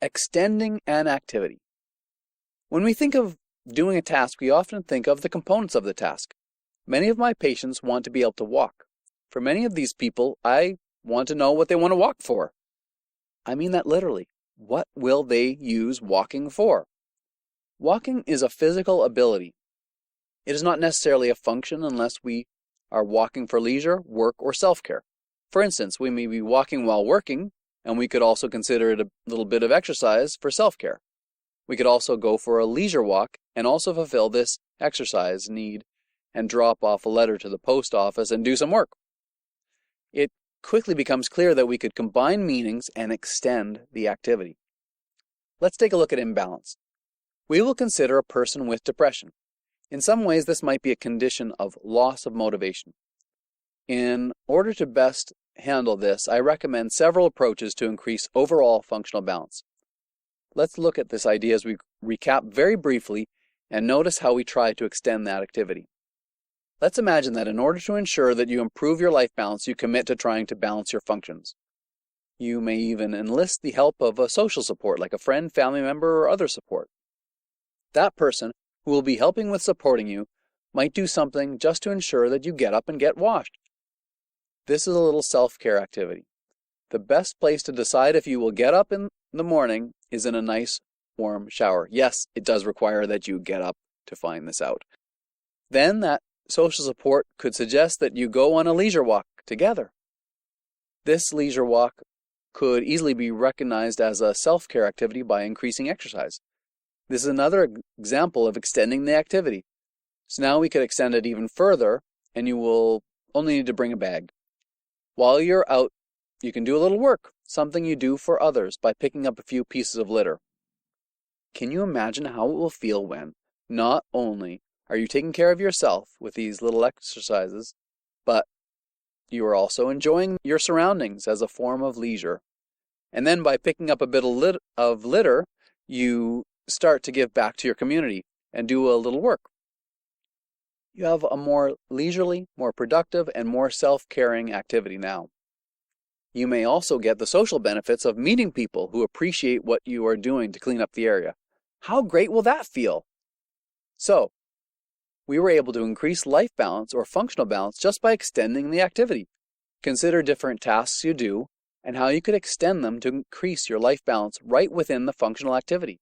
Extending an activity. When we think of doing a task, we often think of the components of the task. Many of my patients want to be able to walk. For many of these people, I want to know what they want to walk for. I mean that literally. What will they use walking for? Walking is a physical ability. It is not necessarily a function unless we are walking for leisure, work, or self-care. For instance, we may be walking while working, and we could also consider it a little bit of exercise for self-care. We could also go for a leisure walk and also fulfill this exercise need and drop off a letter to the post office and do some work. It quickly becomes clear that we could combine meanings and extend the activity. Let's take a look at imbalance. We will consider a person with depression. In some ways, this might be a condition of loss of motivation. In order to best handle this, I recommend several approaches to increase overall functional balance. Let's look at this idea as we recap very briefly and notice how we try to extend that activity. Let's imagine that in order to ensure that you improve your life balance, you commit to trying to balance your functions. You may even enlist the help of a social support like a friend, family member, or other support. That person who will be helping with supporting you might do something just to ensure that you get up and get washed. This is a little self-care activity. The best place to decide if you will get up in the morning is in a nice warm shower. Yes, it does require that you get up to find this out. Then that social support could suggest that you go on a leisure walk together. This leisure walk could easily be recognized as a self-care activity by increasing exercise. This is another example of extending the activity. So now we could extend it even further, and you will only need to bring a bag. While you're out, you can do a little work, something you do for others by picking up a few pieces of litter. Can you imagine how it will feel when not only are you taking care of yourself with these little exercises, but you are also enjoying your surroundings as a form of leisure? And then by picking up a bit of litter, you start to give back to your community and do a little work. You have a more leisurely, more productive, and more self-caring activity now. You may also get the social benefits of meeting people who appreciate what you are doing to clean up the area. How great will that feel? So, we were able to increase life balance or functional balance just by extending the activity. Consider different tasks you do and how you could extend them to increase your life balance right within the functional activity.